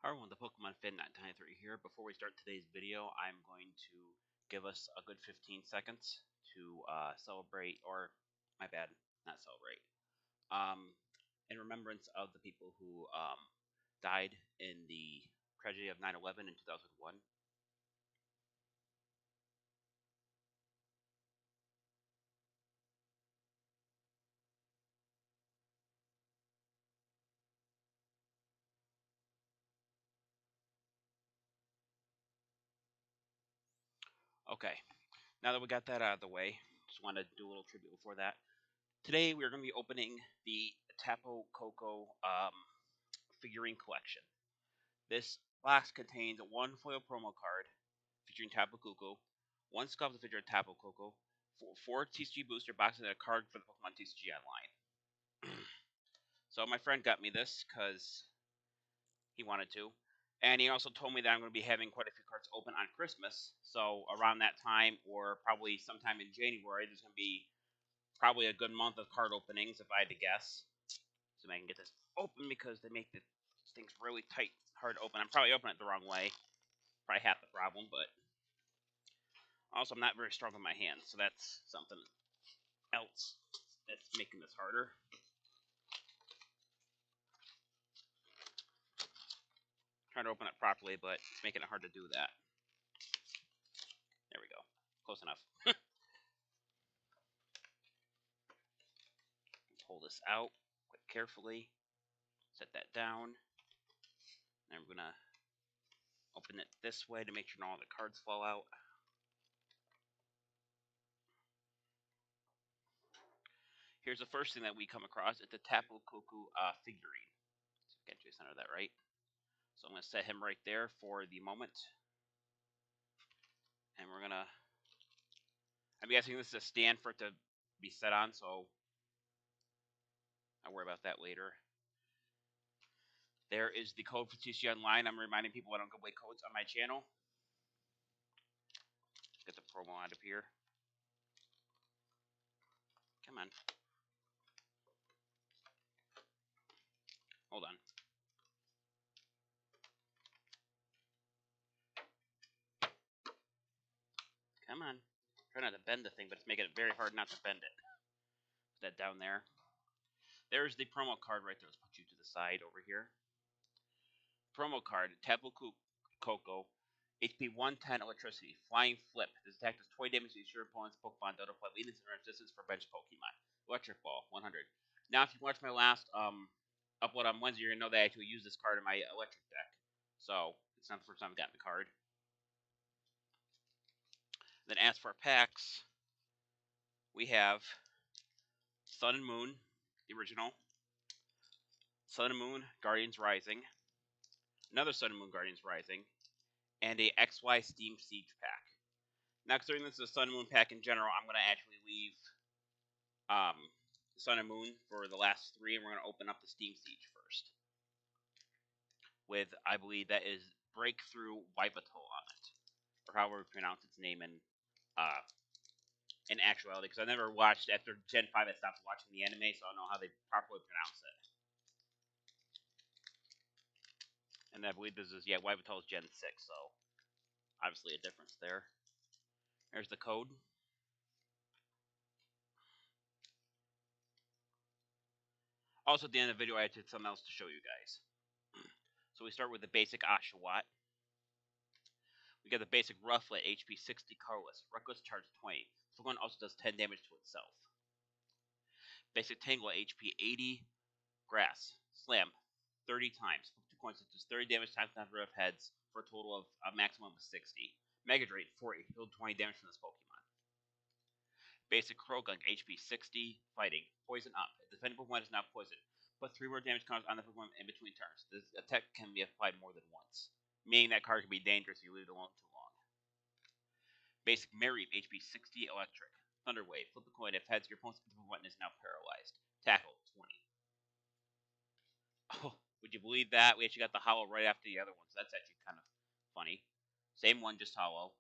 Hi everyone, the Pokemon Fan 993 here. Before we start today's video, I'm going to give us a good 15 seconds to celebrate, or my bad, not celebrate, in remembrance of the people who died in the tragedy of 9/11 in 2001. Okay, now that we got that out of the way, just want to do a little tribute before that. Today we are going to be opening the Tapu Koko figurine collection. This box contains one foil promo card featuring Tapu Koko, one sculpted figure of Tapu Koko, four TCG booster boxes, and a card for the Pokemon TCG Online. So my friend got me this because he wanted to, and he also told me that I'm going to be having quite a few cards open on Christmas. So around that time, or probably sometime in January, there's going to be probably a good month of card openings, if I had to guess. So I can get this open because they make the things really tight, hard to open. I'm probably opening it the wrong way. Probably half the problem, but also I'm not very strong with my hands, so that's something else that's making this harder. Trying to open it properly, but it's making it hard to do that. There we go. Close enough. Pull this out quite carefully. Set that down. And I'm going to open it this way to make sure all the cards fall out. Here's the first thing that we come across. It's a Tapu Koko figurine. So get to the center of that right. So I'm going to set him right there for the moment. And we're going to... I'm guessing this is a stand for it to be set on, so I'll worry about that later. There is the code for TCG Online. I'm reminding people I don't give away codes on my channel. Get the promo out of here. Come on. Hold on. Come on. Try not to bend the thing, but it's making it very hard not to bend it. Put that down there. There's the promo card right there. Let's put you to the side over here. Promo card, Tapu Koko, HP 110 Electricity, Flying Flip. This attack does 20 damage to your opponent's Pokemon that apply weakness and resistance for bench Pokemon. Electric Ball, 100. Now, if you watched my last upload on Wednesday, you're going to know that I actually use this card in my electric deck. So, it's not the first time I've gotten the card. Then, as for packs, we have Sun and Moon, the original. Sun and Moon, Guardians Rising. Another Sun and Moon, Guardians Rising. And a XY Steam Siege pack. Now, considering this is a Sun and Moon pack in general, I'm going to actually leave Sun and Moon for the last three, and we're going to open up the Steam Siege first. With, I believe that is Breakthrough Wybatol on it. Or however we pronounce its name in actuality, because I never watched, after Gen 5 I stopped watching the anime, so I don't know how they properly pronounce it. And I believe this is, yeah, Wybatol is Gen 6, so obviously a difference there. There's the code. Also, at the end of the video, I had something else to show you guys. So we start with the basic Oshawott. We got the basic Rufflet, HP 60 colorless. Reckless charge 20. This one also does 10 damage to itself. Basic Tangle, HP 80. Grass. Slam. 30 times. 2 coins, it does 30 damage times number of heads for a total of a maximum of 60. Mega Drain, 40. Heal 20 damage from this Pokemon. Basic Krogunk, HP 60. Fighting. Poison up. If the defending Pokemon is not poisoned, put 3 more damage counters on the Pokemon in between turns. This attack can be applied more than once, meaning that card can be dangerous if you leave it alone too long. Basic Mareep, HP 60 Electric. Thunder Wave. Flip the coin. If heads, your opponent's button is now paralyzed. Tackle, 20. Oh, would you believe that? We actually got the hollow right after the other one, so that's actually kind of funny. Same one, just hollow.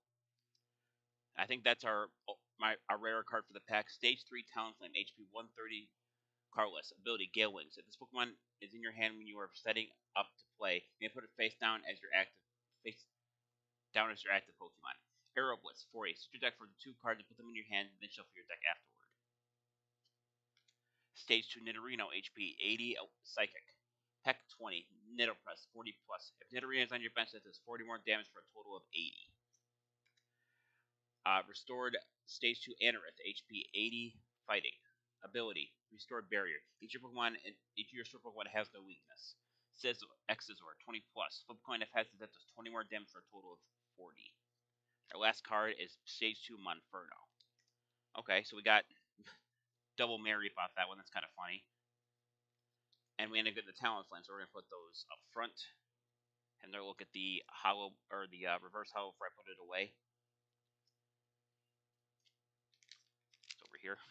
I think that's our rarer card for the pack. Stage 3 Talonflame, HP 130 Cardless. Ability Gale Wings. If this Pokemon is in your hand when you are setting up to play, you may put it face down as your active Pokemon. Arrow Blitz. 4 Set your deck for the 2 cards and put them in your hand, and then shuffle your deck afterward. Stage 2 Nidorino. HP 80 Psychic. Peck 20. Nidopress 40 plus. If Nidorino is on your bench, that does 40 more damage for a total of 80. Restored Stage 2 Anorith. HP 80 Fighting. Ability Restored Barrier. Each of your store Pokemon has no weakness. Exazor 20 plus. Flip coin if has that does 20 more damage for a total of 40. Our last card is Stage 2 Monferno. Okay, so we got double Mary about that one. That's kind of funny. And we ended up getting the Talonflame, so we're gonna put those up front. And then look at the hollow or the reverse hollow before I put it away. It's over here.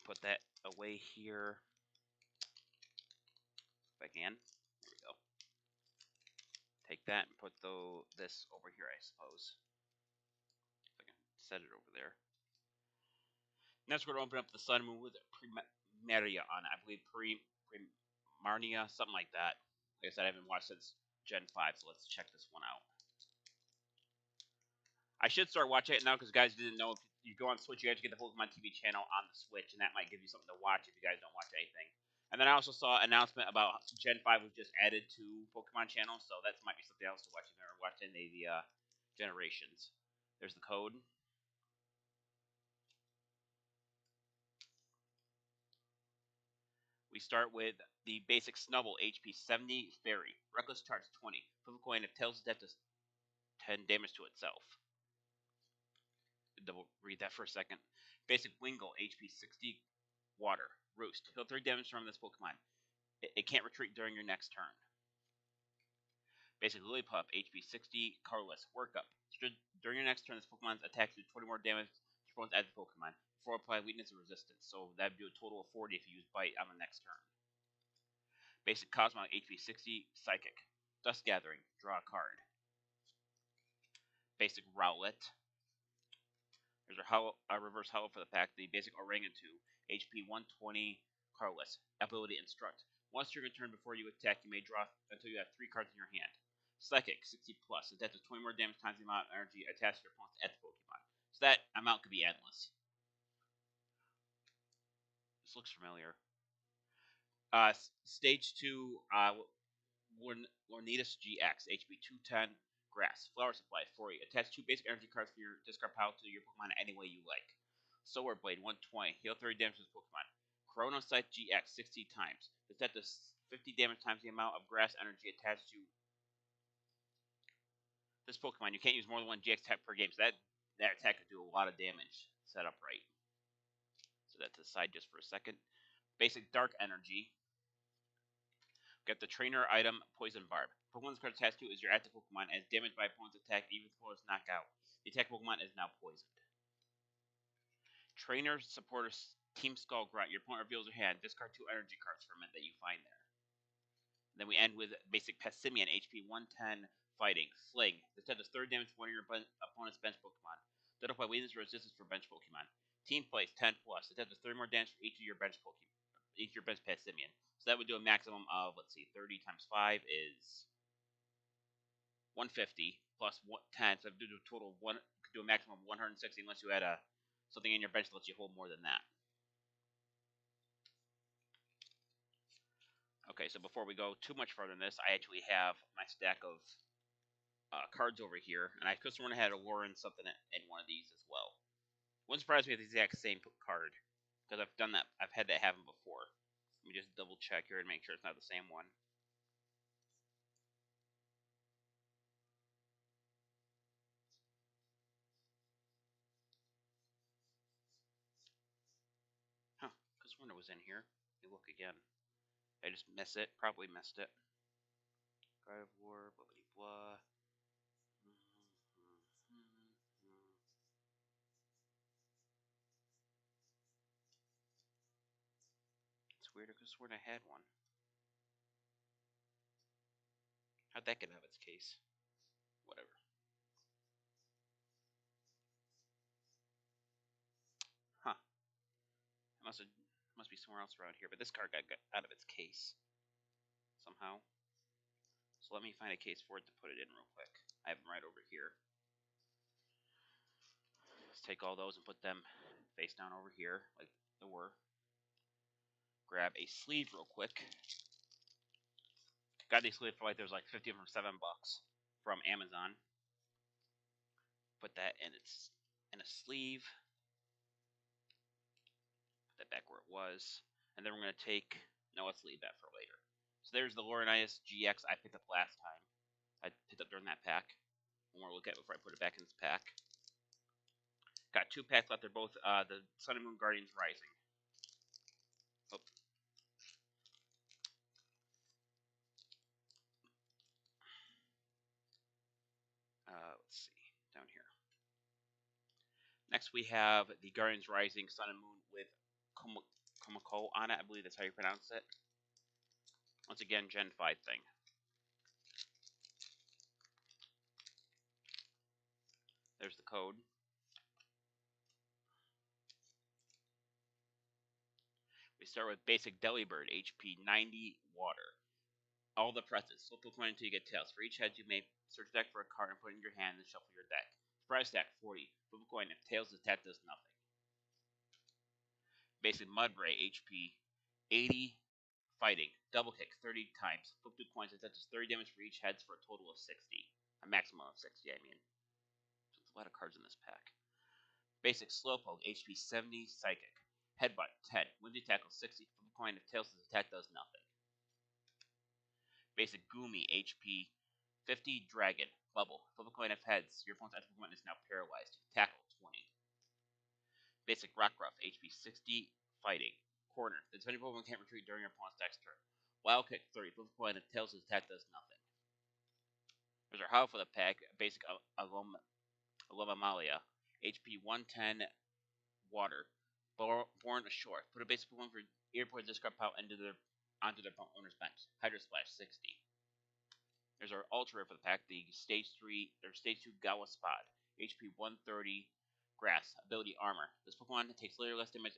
Put that away here. If I can. There we go. Take that and put this over here, I suppose. If I can set it over there. Next, we're going to open up the Sun Moon with Primaria on it. I believe Primarnia, something like that. Like I said, I haven't watched since Gen 5, so let's check this one out. I should start watching it now because guys didn't know, if you go on Switch, you guys get the Pokemon TV channel on the Switch, and that might give you something to watch if you guys don't watch anything. And then I also saw an announcement about Gen 5 was just added to Pokemon channel, so that might be something else to watch if you're watching the Generations. There's the code. We start with the basic Snubble, HP 70, Fairy. Reckless Charge 20. Flip a coin if Tails is dead to 10 damage to itself. Double read that for a second. Basic Wingull, HP 60, Water. Roost. Heal 3 damage from this Pokemon. It can't retreat during your next turn. Basic Lillipup, HP 60, Carless. Work Up. During your next turn, this Pokemon's attack do 20 more damage to opponents as a Pokemon. Before apply weakness and resistance. So that'd do a total of 40 if you use Bite on the next turn. Basic Cosmog, HP 60, Psychic. Dust Gathering. Draw a card. Basic Rowlet. There's a reverse hollow for the pack. The basic Orangutan, HP 120, Carless. Ability Instruct. Once during a turn before you attack, you may draw until you have 3 cards in your hand. Psychic, 60 plus. It does 20 more damage times the amount of energy attached to your opponent's active Pokemon. So that amount could be endless. This looks familiar. Stage 2, Lornitas GX, HP 210, Grass. Flower Supply, 40. Attach 2 basic energy cards for your discard pile to your Pokemon any way you like. Solar Blade, 120. Heal 30 damage to this Pokemon. Chronocyte GX, 60 times. This set does 50 damage times the amount of grass energy attached to this Pokemon. You can't use more than 1 GX type per game, so that attack could do a lot of damage set up right. So that's aside just for a second. Basic Dark Energy. Get the trainer item Poison Barb. Pokemon's card attached to is your active Pokemon as damaged by opponent's attack even if the opponent's knocked out. The attack Pokemon is now poisoned. Trainer Supporter Team Skull Grunt. Your opponent reveals your hand. Discard 2 energy cards from it that you find there. Then we end with basic Passimian, HP 110, Fighting. Sling. This does 30 damage to one of your opponent's bench Pokemon. That apply weakness resistance for bench Pokemon. Team Place 10 plus. It does 30 more damage for each of your bench Pokemon. Each of your bench Passimian. So that would do a maximum of, let's see, 30 times 5 is 150 plus 10. So that would do a total of could do a maximum of 160 unless you had something in your bench that lets you hold more than that. Okay, so before we go too much further than this, I actually have my stack of cards over here, and I could have sworn I had a Warren something in one of these as well. Wouldn't surprise me if it's the exact same card, because I've done that. I've had that happen before. Let me just double check here and make sure it's not the same one. Huh, because when it was in here, let me look again. I just missed it. Probably missed it. God of War, blah blah blah. It's weird because when I had one. How'd that get out of its case? Whatever. Huh. I must Must be somewhere else around here, but this card got out of its case somehow. So let me find a case for it to put it in real quick. I have them right over here. Let's take all those and put them face down over here, like they were. Grab a sleeve real quick. Got these sleeves for like there's like 50 of them for $7 from Amazon. Put that in a sleeve. Put that back where it was, and then we're gonna take. No, let's leave that for later. So there's the Laurinaitis GX I picked up last time. I picked up during that pack. One more look at it before I put it back in this pack. Got 2 packs left. They're both the Sun and Moon Guardians Rising. Oh. Let's see down here. Next we have the Guardians Rising Sun and Moon with Komoko on it. I believe that's how you pronounce it. Once again, Gen 5 thing. There's the code. We start with basic Delibird, HP 90 water. All the presses. Flip a coin until you get tails. For each head, you may search the deck for a card and put it in your hand and shuffle your deck. Surprise stack 40. Flip a coin. If tails is attack, does nothing. Basic Mudbray, HP 80 fighting. Double kick 30 times. Flip 2 coins. It touches 30 damage for each heads for a total of 60. A maximum of 60, I mean. So there's a lot of cards in this pack. Basic Slowpoke, HP 70 psychic. Headbutt 10. Windy tackle 60. Flip a coin. If tails is attack, does nothing. Basic Goomy, HP 50 Dragon. Bubble. Flip a coin if heads. Your opponent's active opponent is now paralyzed. Tackle 20. Basic Rockruff, HP 60 Fighting. Corner. The defending Pokemon can't retreat during your opponent's next turn. Wild Kick 30. Flip a coin if tails his attack does nothing. There's our how for the pack. Basic Alomalia, HP 110 Water. Born ashore. Put a basic Pokemon for airport discard pile onto their owner's bench. Hydro Splash 60. There's our ultra rare for the pack, the stage 2 Gawa Spot, HP 130 Grass, ability Armor. This Pokemon takes later less damage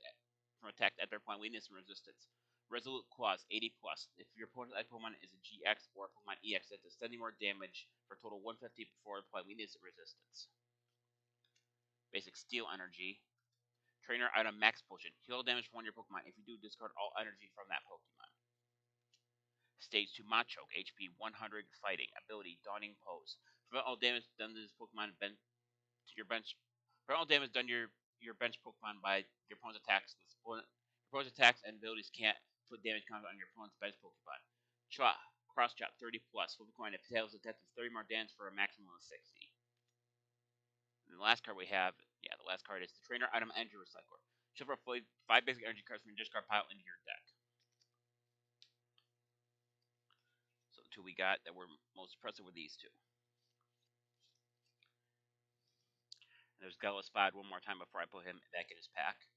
from attack at their point weakness and resistance. Resolute Claws 80 plus. If your opponent's Pokemon is a GX or a Pokemon EX, it does 70 more damage for a total 150 before applying weakness and resistance. Basic Steel Energy. Trainer item Max Potion. Heal damage from one of your Pokemon. If you do, discard all energy from that Pokemon. Stage 2 Machoke, HP 100 Fighting, ability Dawning Pose. Prevent all damage done to this Pokemon to your bench. Prevent all damage done to your bench Pokemon by your opponent's attacks. Your opponent's attacks and abilities can't put damage counters on your opponent's bench Pokemon. Chua, Cross Chop 30 plus. Flip a coin if tails attack with 30 more damage for a maximum of 60. And the last card we have, the last card is the Trainer Item Energy Recycler. Shuffle 5 basic energy cards from your discard pile into your deck. So the 2 we got that were most impressive were these 2. And there's Gallespad one more time before I put him back in his pack.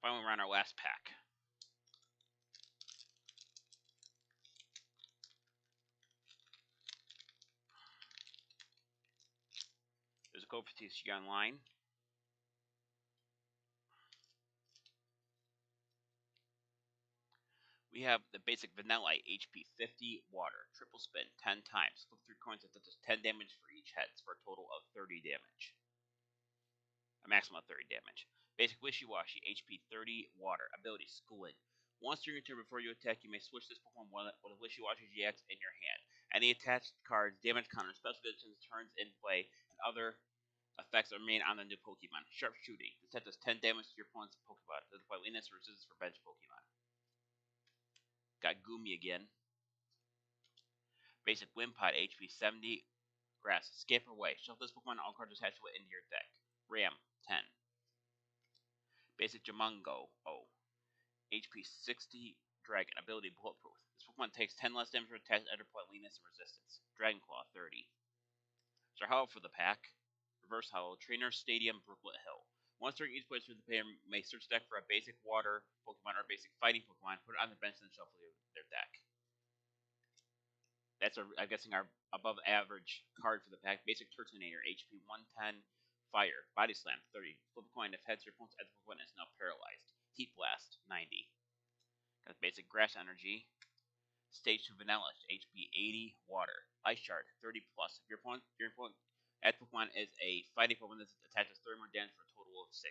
Finally, we're on our last pack. There's a code for TCG Online. We have the basic Vanillite, HP 50 Water. Triple spin 10 times. Flip 3 coins that does 10 damage for each heads for a total of 30 damage. A maximum of 30 damage. Basic Wishy-Washy, HP 30 Water. Ability Schooling. Once during your turn before you attack, you may switch this Pokemon with a Wishy-Washy GX in your hand. Any attached cards, damage counters, special conditions, turns in play, and other effects remain on the new Pokemon. Sharpshooting. This set does 10 damage to your opponent's Pokemon. Does apply weakness or resistance for bench Pokemon. Got Goomy again. Basic Wimpod, HP 70 Grass. Scamper Away. Shuffle this Pokemon and all cards attached to it into your deck. Ram 10. Basic Jumungo O. HP 60 Dragon. Ability Bulletproof. This Pokemon takes 10 less damage from attacks at point weakness and resistance. Dragon Claw 30. So hollow for the pack. Reverse hollow. Trainer Stadium Brooklet Hill. Once during each playthrough, the player may search the deck for a basic water Pokemon or a basic fighting Pokemon, put it on the bench, and shuffle their deck. That's, I'm guessing, our above average card for the pack. Basic Turtonator, HP 110, Fire, Body Slam, 30. Flip a coin if heads, your opponent's active Pokemon is now paralyzed. Heat Blast, 90. Got basic Grass Energy. Stage 2 Vanilla, HP 80, Water. Ice Shard, 30 plus. If your opponent active Pokemon is a fighting Pokemon that attaches 30 more damage for a total of 60.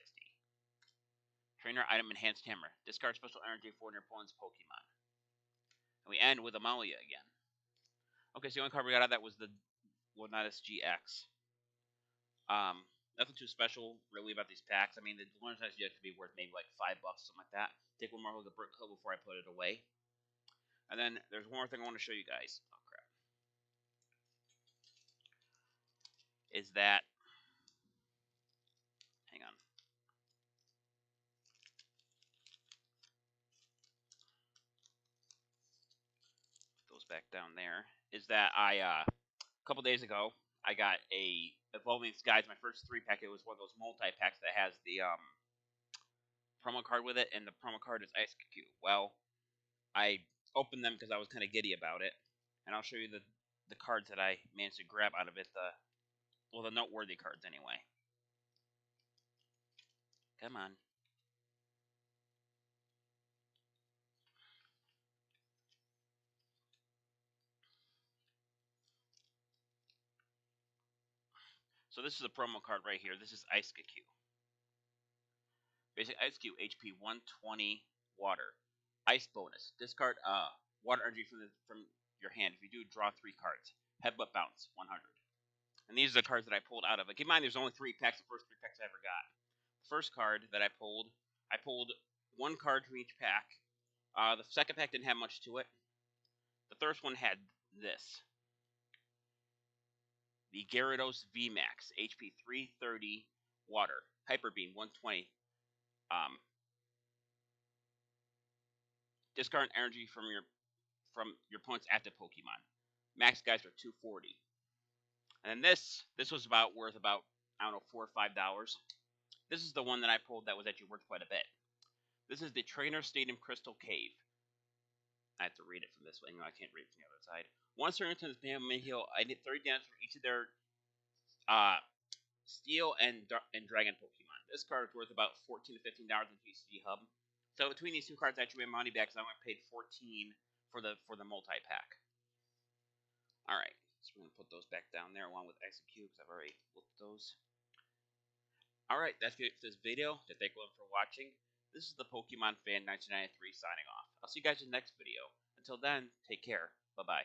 Trainer Item Enhanced Hammer. Discard special energy for your opponent's Pokemon. And we end with Amalia again. Okay, so the only card we got out of that was the Leonidas GX. Nothing too special really about these packs. I mean, the Leonidas GX could be worth maybe like $5, something like that. Take one more look at Brick Hill before I put it away. And then there's one more thing I want to show you guys. Oh crap. Is that, hang on. Put those back down there. Is that a couple days ago, I got a Evolving Skies, my first 3-pack. It was one of those multi-packs that has the promo card with it, and the promo card is Ice Q. Well, I opened them because I was kind of giddy about it, and I'll show you the cards that I managed to grab out of it. The noteworthy cards anyway. Come on. So this is a promo card right here. This is Ice Q. Basic Ice Q, HP 120, Water. Ice bonus. Discard water energy from your hand. If you do, draw 3 cards. Headbutt Bounce, 100. And these are the cards that I pulled out of it. Keep in mind, there's only 3 packs. The first 3 packs I ever got. The first card that I pulled 1 card from each pack. The second pack didn't have much to it. The first one had this. The Gyarados VMAX, HP 330, Water. Hyper Beam, 120. Discard energy from your opponent's active Pokemon. Max guys are 240. And then this was worth about, I don't know, $4 or $5. This is the one that I pulled that was actually worth quite a bit. This is the Trainer Stadium Crystal Cave. I have to read it from this way. No, I can't read it from the other side. Once they're into this heal, I need 30 damage for each of their Steel and Dragon Pokemon. This card is worth about $14 to $15 in GCG Hub. So between these 2 cards, I actually made money back because I only paid $14 for the multi-pack. Alright, so we're going to put those back down there along with Execute because I've already looked at those. Alright, that's it for this video. Thank you for watching. This is the Pokemon Fan 1993 signing off. I'll see you guys in the next video. Until then, take care. Bye-bye.